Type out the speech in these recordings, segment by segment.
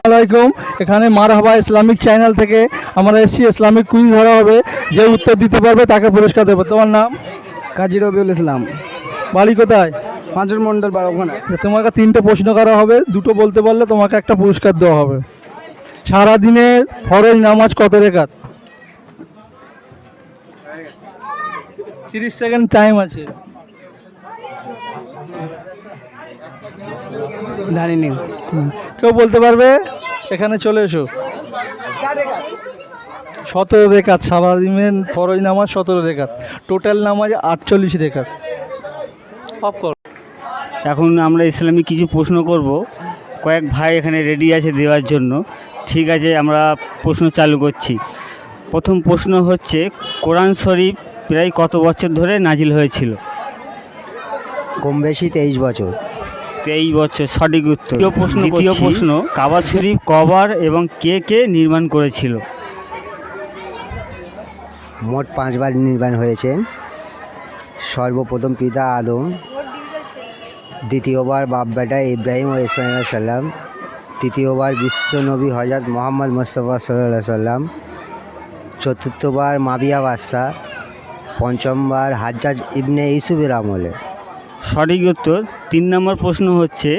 আলাইকুম। এখানে মারহাবা ইসলামিক চ্যানেল থেকে আমরা এসেছি, ইসলামিক কুইজ ধরা হবে, যে উত্তর দিতে পারবে তাকে পুরস্কার দেবো। তোমার নাম? কাজী রবিউল ইসলাম, বাড়ি কোথায়? পাঁচজন মন্ডল ওখানে। তোমাকে 3টে প্রশ্ন করা হবে, 2টো বলতে পারলে তোমাকে একটা পুরস্কার দেওয়া হবে। সারাদিনের ফরজ নামাজ কত রেখাত? 30 সেকেন্ড টাইম আছে। জানি নি। কেউ বলতে পারবে? এখানে চলে এসো। 17 রেখাত। সারাদিনের ফরজ নামাজ 17 রেখাত, টোটাল নামাজ 48 রেখাত। অফ করো। এখন আমরা ইসলামিক কিছু প্রশ্ন করব, কয়েক ভাই এখানে রেডি আছে দেওয়ার জন্য। ঠিক আছে, আমরা প্রশ্ন চালু করছি। প্রথম প্রশ্ন হচ্ছে, কোরআন শরীফ প্রায় কত বছর ধরে নাজিল হয়েছিল? কম বেশি 23 বছর। 23 বছর সঠিক উত্তর। দ্বিতীয় প্রশ্ন, কাবা শরীফ কবার এবং কে কে নির্মাণ করেছিল? মোট 5 বার নির্মাণ হয়েছেন। সর্বপ্রথম পিতা আদম, দ্বিতীয়বার বাপ বেটা ইব্রাহিম ও ইসমাইল আলাইহিস সালাম, তৃতীয়বার বিশ্বনবী হযরত মুহাম্মদ মুস্তাফা সাল্লাল্লাহু আলাইহি সাল্লাম, চতুর্থবার মাবিয়া বাদশাহ, পঞ্চমবার হাজ্জাজ ইবনে ইউসুফের আমলে। সঠিক উত্তর। 3 নম্বর প্রশ্ন হচ্ছে,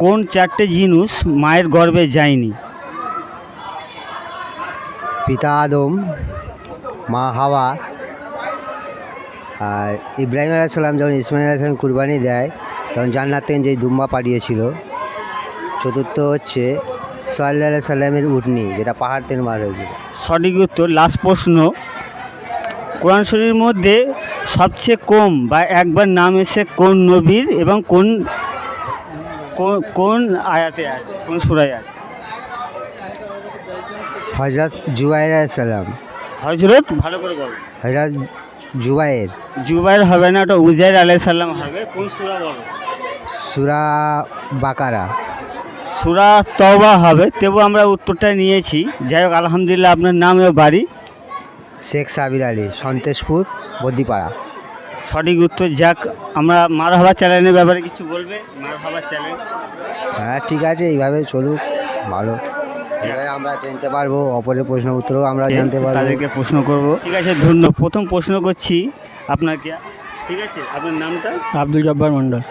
কোন 4টে জিনিস মায়ের গর্ভে যায়নি? পিতা আদম, মা হাওয়া, আর ইব্রাহিম আলাইহিস সালাম যখন ইসমাইল আলাইহিস সালাম কুরবানি দেয় তখন জান্নাত থেকে যে দুম্বা পাঠিয়েছিল। চতুর্থ হচ্ছে সাল্লাল্লাহু আলাইহি সাল্লামের উটনি, যেটা পাহাড় থেকে মার হয়েছিল। সঠিক উত্তর। লাস্ট প্রশ্ন, কোরআন শরীফের মধ্যে সবচেয়ে কম বা একবার নাম এসে কোন নবীর এবং কোন কোন আয়াতে আছে, কোন সূরায় আছে? হযরত জুবাইর আলাইহিস সালাম। হযরত, ভালো করে বলো। হযরত জুবাইর। জুবাইর হবে না, ওটা উজাইর আলাইহিস সালাম হবে। কোন সূরা বলো? সূরা বাকারা। সূরা তওবা হবে। তবু আমরা উত্তরটা নিয়েছি। যাই হোক, আলহামদুলিল্লাহ। আপনার নাম এবং বাড়ি? শেখ সাবির আলী, সন্তোষপুর, বদ্দিপাড়া। সঠিক উত্তর। যাক, আমরা মারহাবা চ্যানেলের ব্যাপারে কিছু বলবে? মারহাবা চ্যানেল, হ্যাঁ ঠিক আছে, এইভাবে চলুক, ভালো। এভাবে আমরা জানতে পারবো, অপরের প্রশ্ন উত্তরও আমরা জানতে পারবো। তাদেরকে প্রশ্ন করব। ঠিক আছে, ধন্যবাদ। প্রথম প্রশ্ন করছি আপনাকে। ঠিক আছে, আপনার নামটা? আব্দুল জব্বার মন্ডল।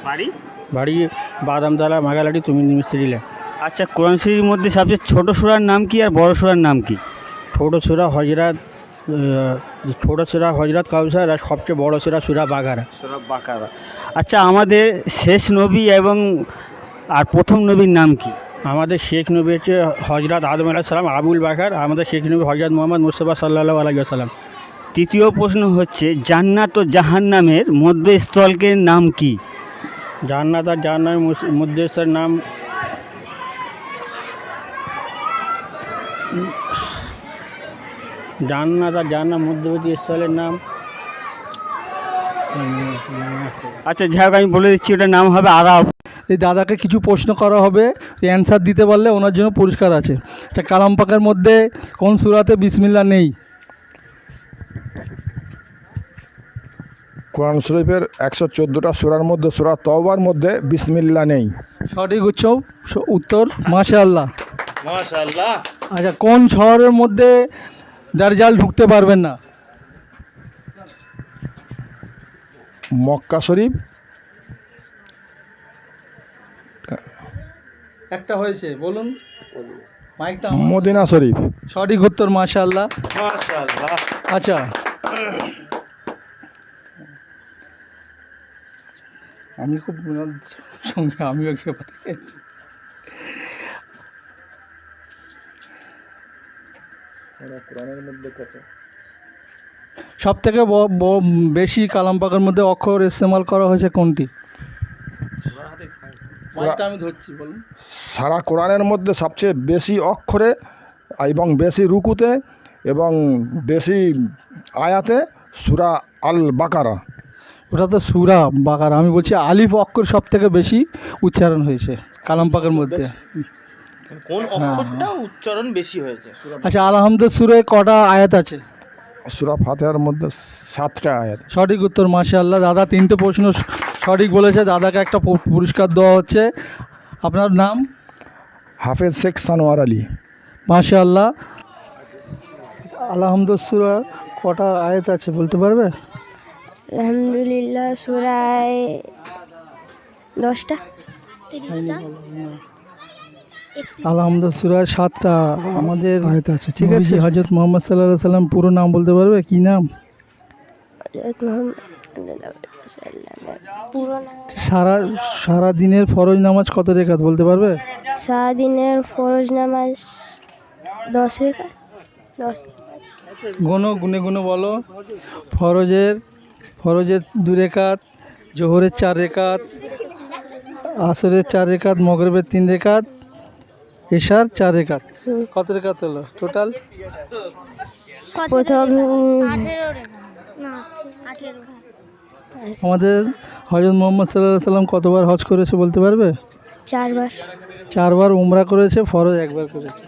বাড়ি? বাড়ি বাদামতলা, মাগালাটি, তুমি মিস্ত্রিলে। আচ্ছা, কোরআন শরীফের মধ্যে সবচেয়ে ছোট সূরার নাম কি আর বড় সূরার নাম কি? ছোট সূরা হজরত, ছোট সূরা হজরত কাউসার, আর সবচেয়ে বড় সূরা সূরা বাকারা। সূরা বাকারা। আচ্ছা, আমাদের শেষ নবী এবং আর প্রথম নবীর নাম কি? আমাদের শেখ নবী হচ্ছে হজরত আদম আলাইহিস সালাম, আবুল বাকার। আমাদের শেখ নবী হজরত মুহাম্মদ মুস্তাফা সাল্লাল্লাহু আলাইহি ওয়াসাল্লাম। তৃতীয় প্রশ্ন হচ্ছে, জান্নাত ও জাহান্নামের মধ্যস্থলকে নাম কি? জান্নাত আর জাহান্নামের মধ্যস্থের নাম জান্নাত আর জাহান্নাম মধ্যবর্তী স্থলের নাম, আচ্ছা যাই হোক, আমি বলে দিচ্ছি, ওটার নাম হবে আরাফ। এই দাদাকে কিছু প্রশ্ন করা হবে, অ্যান্সার দিতে পারলে ওনার জন্য পুরস্কার আছে। আচ্ছা, কালাম পাকের মধ্যে কোন সূরাতে বিসমিল্লাহ নেই? কোরআন শরীফের 114টা সূরার মধ্যে সূরা তওবার মধ্যে বিসমিল্লাহ নেই। সঠিক উত্তর, মাশাআল্লাহ, মাশাআল্লাহ। আচ্ছা, কোন শহরের মধ্যে দাজ্জাল ঢুকতে পারবেন না? মক্কা শরীফ। একটা হয়েছে, বলুন মাইকটা। মদিনা শরীফ। সঠিক উত্তর, মাশাআল্লাহ, মাশাআল্লাহ। আচ্ছা, আমি খুব সঙ্গে আমিও সব থেকে বেশি কালাম পাকের মধ্যে অক্ষর ইস্তেমাল করা হয়েছে কোনটি? আমি ধরছি, বলুন। সারা কোরআনের মধ্যে সবচেয়ে বেশি অক্ষরে এবং বেশি রুকুতে এবং বেশি আয়াতে সূরা আল বাকারা। ওটা তো সূরা বাকারা। আমি বলছি আলিফ অক্ষর সব থেকে বেশি উচ্চারণ হয়েছে কালাম পাকের মধ্যে। কোন অক্ষরটা উচ্চারণ বেশি হয়েছে? আচ্ছা, আলহামদুলিল্লাহ সূরায় কটা আয়াত আছে? সূরা ফাতিহার মধ্যে 7টা আয়াত। সঠিক উত্তর, মাশাআল্লাহ। দাদা 3টে প্রশ্ন সঠিক বলেছে, দাদাকে একটা পুরস্কার দেওয়া হচ্ছে। আপনার নাম? হাফেজ শেখ সানোয়ার আলী। মাশাআল্লাহ। আলহামদুলিল্লাহ সূরা কটা আয়াত আছে বলতে পারবে? আলহামদুলিল্লাহ সূরায় 10টা। আলহামদুলিল্লাহ সূরায় 7টা আমাদের আয়াত আছে, ঠিক আছে। হযরত মুহাম্মদ সাল্লাল্লাহু আলাইহি সাল্লাম পুরো নাম বলতে পারবে? কি নাম? পুরো নাম সারা দিনের ফরজ নামাজ কত রাকাত বলতে পারবে? সারাদিনের ফরজ নামাজ 10 রাকাত। 10। গুনে গুনে বলো। ফরজের 2 রাকাত, জোহরের 4 রাকাত, আসরের 4 রাকাত, মাগরিবের 3 রাকাত, এশার 4 রাকাত। কত রাকাত হলো টোটাল? প্রথম আমাদের হযরত মুহাম্মদ সাল্লাল্লাহু আলাইহি সাল্লাম কতবার হজ করেছে বলতে পারবে? 4 বার। 4 বার উমরা করেছে, ফরজ 1 বার করেছে।